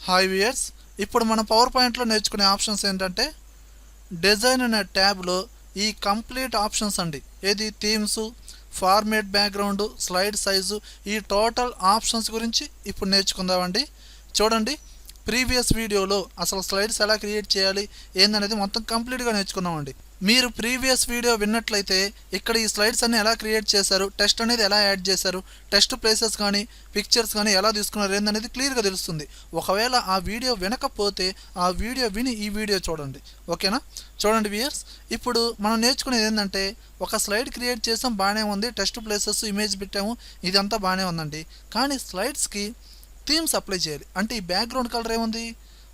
Hi viewers, ఇప్పుడు మన power పాయింట్లో నేర్చుకునే ఆప్షన్స్ ఏంటంటే డిజైన్ అనే ట్యాబ్లో ఈ కంప్లీట్ ఆప్షన్స్ అండి. ఏది themes, format background, slide size, ఈ టోటల్ ఆప్షన్స్ గురించి ఇప్పుడు నేర్చుకుందామండి. చూడండి, ప్రీవియస్ వీడియోలో అసలు స్లైడ్స్ ఎలా క్రియేట్ చేయాలి ఏందనేది మొత్తం కంప్లీట్గా నేర్చుకున్నామండి. మీరు ప్రీవియస్ వీడియో విన్నట్లయితే ఇక్కడ ఈ స్లైడ్స్ అన్ని ఎలా క్రియేట్ చేశారు, టెక్స్ట్ అనేది ఎలా యాడ్ చేశారు, టెక్స్ట్ ప్లేసెస్ కానీ పిక్చర్స్ కానీ ఎలా తీసుకున్నారు ఏందనేది క్లియర్గా తెలుస్తుంది. ఒకవేళ ఆ వీడియో వినకపోతే ఆ వీడియో విని ఈ వీడియో చూడండి. ఓకేనా? చూడండి వ్యూయర్స్, ఇప్పుడు మనం నేర్చుకునేది ఏంటంటే ఒక స్లైడ్ క్రియేట్ చేసాం, బాగానే ఉంది, టెక్స్ట్ ప్లేసెస్ ఇమేజ్ పెట్టాము, ఇదంతా బాగానే ఉందండి. కానీ స్లైడ్స్కి థీమ్స్ అప్లై చేయాలి. అంటే ఈ బ్యాక్గ్రౌండ్ కలర్ ఏముంది,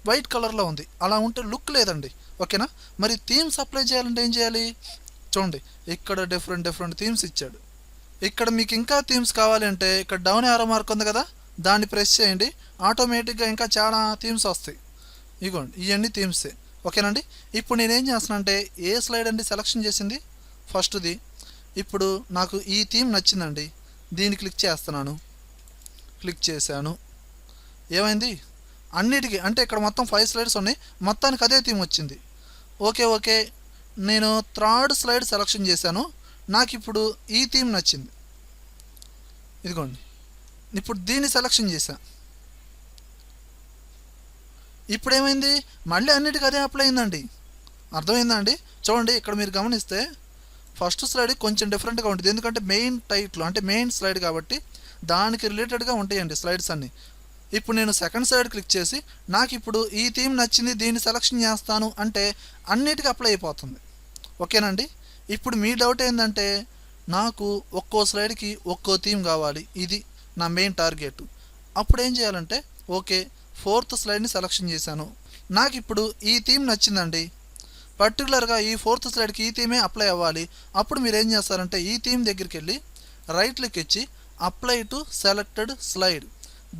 వైట్ కలర్లో ఉంది. అలా ఉంటే లుక్ లేదండి. ఓకేనా? మరి థీమ్స్ అప్లై చేయాలంటే ఏం చేయాలి? చూడండి, ఇక్కడ డిఫరెంట్ థీమ్స్ ఇచ్చాడు. ఇక్కడ మీకు ఇంకా థీమ్స్ కావాలి అంటే ఇక్కడ డౌన్ యారో మార్క్ ఉంది కదా, దాన్ని ప్రెస్ చేయండి. ఆటోమేటిక్గా ఇంకా చాలా థీమ్స్ వస్తాయి. ఇగోండి, ఇవన్నీ థీమ్సే. ఓకేనండి? ఇప్పుడు నేనేం చేస్తున్నాను అంటే ఏ స్లైడ్ అండి సెలెక్షన్ చేసింది, ఫస్ట్ది. ఇప్పుడు నాకు ఈ థీమ్ నచ్చిందండి, దీన్ని క్లిక్ చేస్తున్నాను. క్లిక్ చేశాను. ఏమైంది? అన్నిటికీ అంటే ఇక్కడ మొత్తం 5 స్లైడ్స్ ఉన్నాయి, మొత్తానికి అదే థీమ్ వచ్చింది. ఓకే, నేను థర్డ్ స్లైడ్ సెలెక్షన్ చేశాను, నాకు ఇప్పుడు ఈ థీమ్ నచ్చింది. ఇదిగోండి, ఇప్పుడు దీన్ని సెలెక్షన్ చేశాను. ఇప్పుడు ఏమైంది? మళ్ళీ అన్నిటికీ అదే అప్లై అయిందండి. అర్థమైందా అండి? చూడండి, ఇక్కడ మీరు గమనిస్తే ఫస్ట్ స్లైడ్ కొంచెం డిఫరెంట్గా ఉంటుంది, ఎందుకంటే మెయిన్ టైటిల్ అంటే మెయిన్ స్లైడ్ కాబట్టి దానికి రిలేటెడ్గా ఉంటాయండి స్లైడ్స్ అన్నీ. ఇప్పుడు నేను సెకండ్ స్లైడ్ క్లిక్ చేసి నాకు ఇప్పుడు ఈ థీమ్ నచ్చింది, దీన్ని సెలెక్షన్ చేస్తాను అంటే అన్నిటికీ అప్లై అయిపోతుంది. ఓకేనండి? ఇప్పుడు మీ డౌట్ ఏంటంటే నాకు ఒక్కో స్లైడ్కి ఒక్కో థీమ్ కావాలి, ఇది నా మెయిన్ టార్గెట్. అప్పుడు ఏం చేయాలంటే ఓకే, ఫోర్త్ స్లైడ్ని సెలెక్షన్ చేశాను, నాకు ఇప్పుడు ఈ థీమ్ నచ్చిందండి, పర్టికులర్గా ఈ ఫోర్త్ స్లైడ్కి ఈ థీమే అప్లై అవ్వాలి. అప్పుడు మీరు ఏం చేస్తారంటే ఈ థీమ్ దగ్గరికి వెళ్ళి రైట్ క్లిక్ ఇచ్చి అప్లై టు సెలెక్టెడ్ స్లైడ్,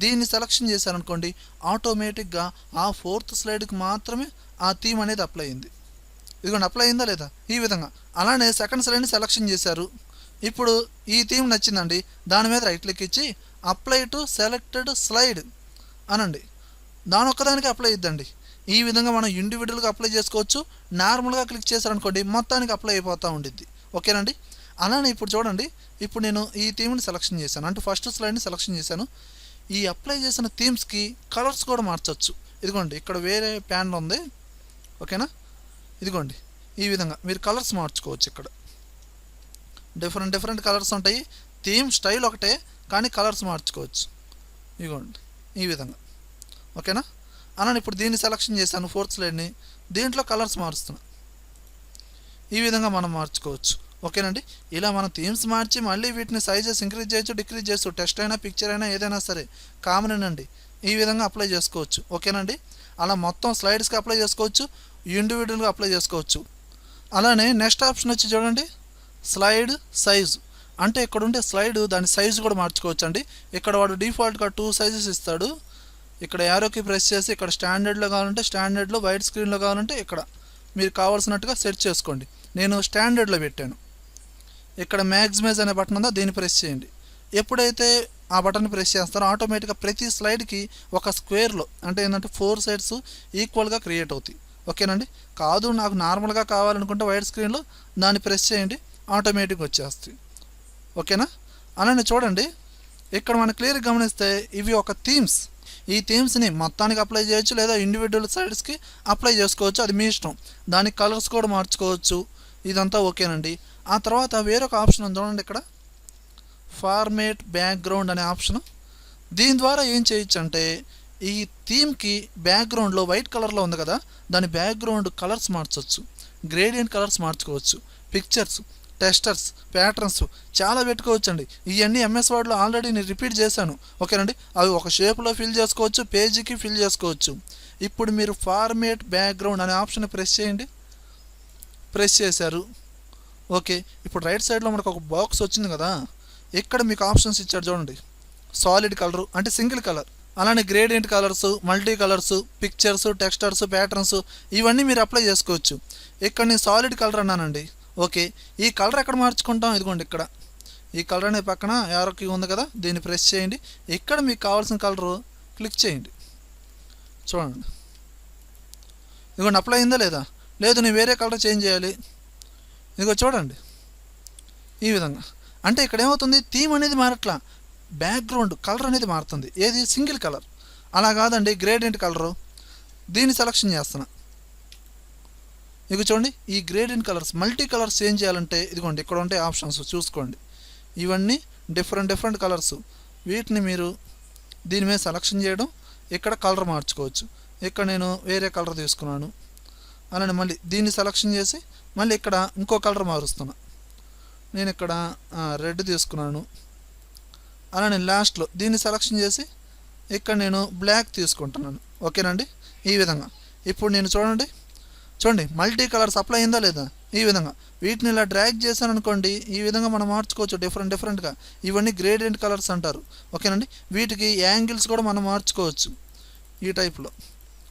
దీన్ని సెలెక్షన్ చేశారనుకోండి, ఆటోమేటిక్గా ఆ ఫోర్త్ స్లైడ్కి మాత్రమే ఆ థీమ్ అనేది అప్లై అయింది. ఇదిగోండి, అప్లై అయిందా లేదా? ఈ విధంగా. అలానే సెకండ్ స్లైడ్ని సెలెక్షన్ చేశారు, ఇప్పుడు ఈ థీమ్ నచ్చిందండి, దాని మీద రైట్ క్లిక్ ఇచ్చి అప్లై టు సెలెక్టెడ్ స్లైడ్ అనండి, దాని ఒక్కదానికి అప్లై ఇద్దండి. ఈ విధంగా మనం ఇండివిజువల్గా అప్లై చేసుకోవచ్చు. నార్మల్గా క్లిక్ చేశారనుకోండి మొత్తానికి అప్లై అయిపోతూ ఉండిద్ది. ఓకేనండి? అలానే ఇప్పుడు చూడండి, ఇప్పుడు నేను ఈ థీమ్ని సెలెక్షన్ చేశాను, అంటే ఫస్ట్ స్లైడ్ని సెలెక్షన్ చేశాను. ఈ అప్లై చేసిన థీమ్స్కి కలర్స్ కూడా మార్చవచ్చు. ఇదిగోండి, ఇక్కడ వేరే ప్యానల్ ఉంది. ఓకేనా? ఇదిగోండి, ఈ విధంగా మీరు కలర్స్ మార్చుకోవచ్చు. ఇక్కడ డిఫరెంట్ కలర్స్ ఉంటాయి. థీమ్ స్టైల్ ఒకటే కానీ కలర్స్ మార్చుకోవచ్చు. ఇదిగోండి, ఈ విధంగా. ఓకేనా? అలానే ఇప్పుడు దీన్ని సెలెక్షన్ చేశాను, ఫోర్త్ స్లైడ్ని, దీంట్లో కలర్స్ మారుస్తున్నాను. ఈ విధంగా మనం మార్చుకోవచ్చు. ఓకేనండి? ఇలా మనం థీమ్స్ మార్చి మళ్ళీ వీటిని సైజెస్ ఇంక్రీజ్ చేయొచ్చు, డిక్రీజ్ చేయొచ్చు. టెక్స్ట్ అయినా పిక్చర్ అయినా ఏదైనా సరే కామన్ అండి, ఈ విధంగా అప్లై చేసుకోవచ్చు. ఓకేనండి? అలా మొత్తం స్లైడ్స్కి అప్లై చేసుకోవచ్చు, ఇండివిజువల్గా అప్లై చేసుకోవచ్చు. అలానే నెక్స్ట్ ఆప్షన్ వచ్చి చూడండి, స్లైడ్ సైజు. అంటే ఇక్కడ ఉండే స్లైడ్ దాని సైజు కూడా మార్చుకోవచ్చు అండి. ఇక్కడ వాడు డిఫాల్ట్గా 2 సైజెస్ ఇస్తాడు. ఇక్కడ యారోకి ప్రెస్ చేసి ఇక్కడ స్టాండర్డ్లో కావాలంటే స్టాండర్డ్లో, వైడ్ స్క్రీన్లో కావాలంటే ఇక్కడ మీరు కావాల్సినట్టుగా సెట్ చేసుకోండి. నేను స్టాండర్డ్లో పెట్టాను. ఇక్కడ మ్యాక్సిమైజ్ అనే బటన్ ఉందో దీన్ని ప్రెస్ చేయండి. ఎప్పుడైతే ఆ బటన్ ప్రెస్ చేస్తారో ఆటోమేటిక్గా ప్రతి స్లైడ్కి ఒక స్క్వేర్లో అంటే ఏంటంటే 4 సైడ్స్ ఈక్వల్గా క్రియేట్ అవుతాయి. ఓకేనండి? కాదు నాకు నార్మల్గా కావాలనుకుంటే వైడ్ స్క్రీన్లో దాన్ని ప్రెస్ చేయండి, ఆటోమేటిక్గా వచ్చేస్తాయి. ఓకేనా? అలానే చూడండి, ఇక్కడ మనం క్లియర్గా గమనిస్తే ఇవి ఒక థీమ్స్. ఈ థీమ్స్ని మొత్తానికి అప్లై చేయొచ్చు, లేదా ఇండివిజువల్ సైడ్స్కి అప్లై చేసుకోవచ్చు, అది మీ ఇష్టం. దానికి కలర్స్ కూడా మార్చుకోవచ్చు. ఇదంతా ఓకేనండి. ఆ తర్వాత వేరొక ఆప్షన్ ఉంది చూడండి, ఇక్కడ ఫార్మేట్ బ్యాక్గ్రౌండ్ అనే ఆప్షన్. దీని ద్వారా ఏం చేయొచ్చు అంటే ఈ థీమ్కి బ్యాక్గ్రౌండ్లో వైట్ కలర్లో ఉంది కదా, దాని బ్యాక్గ్రౌండ్ కలర్స్ మార్చవచ్చు, గ్రేడియంట్ కలర్స్ మార్చుకోవచ్చు, పిక్చర్స్, టెక్స్చర్స్, ప్యాటర్న్స్ చాలా పెట్టుకోవచ్చు అండి. ఇవన్నీ ఎంఎస్ వర్డ్లో ఆల్రెడీ నేను రిపీట్ చేశాను. ఓకేనండి? అవి ఒక షేప్లో ఫిల్ చేసుకోవచ్చు, పేజీకి ఫిల్ చేసుకోవచ్చు. ఇప్పుడు మీరు ఫార్మేట్ బ్యాక్గ్రౌండ్ అనే ఆప్షన్ ప్రెస్ చేయండి. ప్రెస్ చేశారు. ఓకే, ఇప్పుడు రైట్ సైడ్లో మనకు ఒక బాక్స్ వచ్చింది కదా, ఇక్కడ మీకు ఆప్షన్స్ ఇచ్చాడు చూడండి. సాలిడ్ కలరు అంటే సింగిల్ కలర్, అలానే gradient colours, multi colours, pictures, textures, patterns ఇవన్నీ మీరు అప్లై చేసుకోవచ్చు. ఇక్కడ నేను సాలిడ్ కలర్ అన్నానండి. ఓకే, ఈ కలర్ ఎక్కడ మార్చుకుంటాం? ఇదిగోండి, ఇక్కడ ఈ కలర్ అనే పక్కన యారోకి ఉంది కదా, దీన్ని ప్రెస్ చేయండి. ఇక్కడ మీకు కావాల్సిన కలరు క్లిక్ చేయండి. చూడండి, ఇదిగోండి అప్లై అయిందా లేదా? లేదు, నేను వేరే కలర్ చేంజ్ చేయాలి. ఇదిగో చూడండి ఈ విధంగా. అంటే ఇక్కడ ఏమవుతుంది, థీమ్ అనేది మారట్లా, బ్యాక్గ్రౌండ్ కలర్ అనేది మారుతుంది. ఏది సింగిల్ కలర్. అలా కాదండి, గ్రేడియంట్ కలరు, దీన్ని సెలెక్షన్ చేస్తున్నా. ఇక చూడండి, ఈ gradient colours multi colours change చేయాలంటే ఇదిగోండి ఇక్కడ ఉంటే ఆప్షన్స్ చూసుకోండి. ఇవన్నీ డిఫరెంట్ కలర్స్. వీటిని మీరు దీని మీద సెలెక్షన్ చేయడం, ఇక్కడ కలర్ మార్చుకోవచ్చు. ఇక్కడ నేను వేరే కలర్ తీసుకున్నాను. అలానే మళ్ళీ దీన్ని సెలెక్షన్ చేసి మళ్ళీ ఇక్కడ ఇంకో కలర్ మారుస్తున్నా. నేను ఇక్కడ రెడ్ తీసుకున్నాను. అలానే లాస్ట్లో దీన్ని సెలెక్షన్ చేసి ఇక్కడ నేను బ్లాక్ తీసుకుంటున్నాను. ఓకేనండి, ఈ విధంగా. ఇప్పుడు నేను చూడండి మల్టీ కలర్స్ అప్లై అయిందా లేదా? ఈ విధంగా వీటిని ఇలా డ్రాగ్ చేశాను అనుకోండి, ఈ విధంగా మనం మార్చుకోవచ్చు డిఫరెంట్గా. ఇవన్నీ గ్రేడియంట్ కలర్స్ అంటారు. ఓకేనండి, వీటికి యాంగిల్స్ కూడా మనం మార్చుకోవచ్చు ఈ టైప్లో.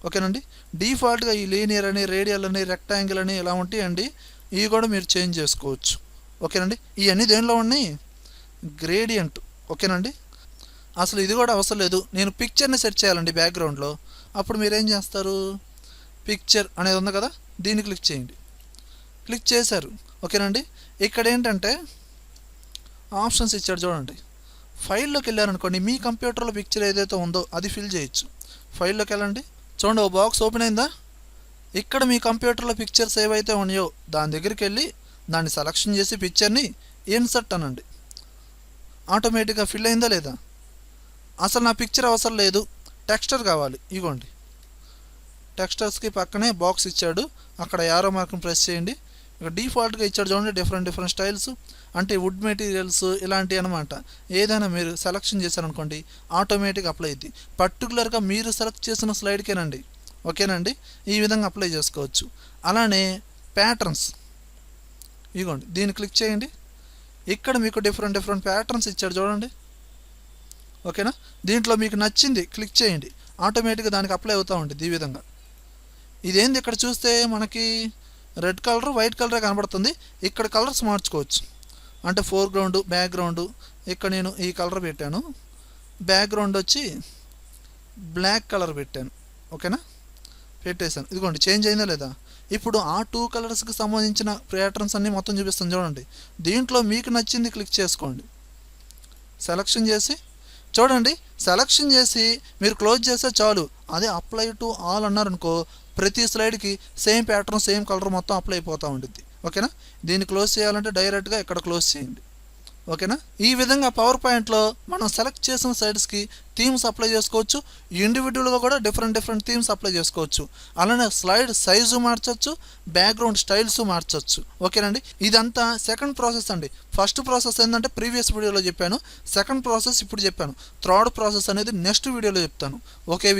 ఓకేనండి, డిఫాల్ట్గా ఈ లీనియర్ అని, రేడియల్ అని, రెక్టాంగిల్ అని ఇలా ఉంటాయండి. ఇవి కూడా మీరు చేంజ్ చేసుకోవచ్చు. ఓకేనండి, ఇవన్నీ దేనిలో ఉన్నాయి, గ్రేడియంట్. ఓకేనండి, అసలు ఇది కూడా అవసరం లేదు. నేను పిక్చర్ని సెట్ చేయాలండి బ్యాక్గ్రౌండ్లో. అప్పుడు మీరు ఏం చేస్తారు, పిక్చర్ అనేది ఉంది కదా, దీన్ని క్లిక్ చేయండి. క్లిక్ చేశారు. ఓకేనండి, ఇక్కడ ఏంటంటే ఆప్షన్స్ ఇచ్చాడు చూడండి. ఫైల్లోకి వెళ్ళారనుకోండి, మీ కంప్యూటర్లో పిక్చర్ ఏదైతే ఉందో అది ఫిల్ చేయొచ్చు. ఫైల్లోకి వెళ్ళండి, చూడండి ఓ బాక్స్ ఓపెన్ అయిందా. ఇక్కడ మీ కంప్యూటర్లో పిక్చర్స్ ఏవైతే ఉన్నాయో దాని దగ్గరికి వెళ్ళి దాన్ని సెలెక్షన్ చేసి పిక్చర్ని ఇన్సర్ట్ అనండి. ఆటోమేటిక్గా ఫిల్ అయిందా లేదా? అసలు నా పిక్చర్ అవసరం లేదు, టెక్స్చర్ కావాలి. ఇగోండి టెక్స్చర్స్కి పక్కనే బాక్స్ ఇచ్చాడు, అక్కడ యారో మార్క్ని ప్రెస్ చేయండి. ఇక్కడ డిఫాల్ట్గా ఇచ్చాడు చూడండి, డిఫరెంట్ స్టైల్స్, అంటే వుడ్ మెటీరియల్స్ ఇలాంటివి అనమాట. ఏదైనా మీరు సెలెక్షన్ చేశారనుకోండి ఆటోమేటిక్గా అప్లై అయ్యింది. పర్టికులర్గా మీరు సెలెక్ట్ చేసిన స్లైడ్కేనండి. ఓకేనండి, ఈ విధంగా అప్లై చేసుకోవచ్చు. అలానే ప్యాటర్న్స్, ఇగోండి దీన్ని క్లిక్ చేయండి. ఇక్కడ మీకు డిఫరెంట్ ప్యాటర్న్స్ ఇచ్చాడు చూడండి. ఓకేనా, దీంట్లో మీకు నచ్చింది క్లిక్ చేయండి, ఆటోమేటిక్గా దానికి అప్లై అవుతూ ఉంటుంది ఈ విధంగా. ఇదేంది, ఇక్కడ చూస్తే మనకి రెడ్ కలర్ వైట్ కలరే కనబడుతుంది. ఇక్కడ కలర్స్ మార్చుకోవచ్చు, అంటే ఫోర్గ్రౌండ్ బ్యాక్గ్రౌండ్. ఇక్కడ నేను ఈ కలర్ పెట్టాను, బ్యాక్గ్రౌండ్ వచ్చి బ్లాక్ కలర్ పెట్టాను. ఓకేనా, పెట్టేశాను. ఇదిగోండి చేంజ్ అయిందా లేదా? ఇప్పుడు ఆ 2 కలర్స్కి సంబంధించిన ప్యాటర్న్స్ అన్నీ మొత్తం చూపిస్తాను చూడండి. దీంట్లో మీకు నచ్చింది క్లిక్ చేసుకోండి, సెలెక్షన్ చేసి చూడండి. సెలెక్షన్ చేసి మీరు క్లోజ్ చేస్తే చాలు. అదే అప్లై టు ఆల్ అన్నారనుకో, ప్రతి స్లైడ్కి సేమ్ ప్యాటర్న్ సేమ్ కలర్ మొత్తం అప్లై అయిపోతూ ఉంటుంది. ఓకేనా, దీన్ని క్లోజ్ చేయాలంటే డైరెక్ట్గా ఇక్కడ క్లోజ్ చేయండి. ఓకేనా, ఈ విధంగా పవర్ పాయింట్లో మనం సెలెక్ట్ చేసిన సైడ్స్కి థీమ్స్ అప్లై చేసుకోవచ్చు. ఇండివిజువల్గా కూడా డిఫరెంట్ థీమ్స్ అప్లై చేసుకోవచ్చు. అలానే స్లైడ్ సైజు మార్చవచ్చు, బ్యాక్గ్రౌండ్ స్టైల్స్ మార్చవచ్చు. ఓకేనండి, ఇదంతా సెకండ్ ప్రాసెస్ అండి. ఫస్ట్ ప్రాసెస్ ఏంటంటే ప్రీవియస్ వీడియోలో చెప్పాను, సెకండ్ ప్రాసెస్ ఇప్పుడు చెప్పాను, థర్డ్ ప్రాసెస్ అనేది నెక్స్ట్ వీడియోలో చెప్తాను. ఓకే.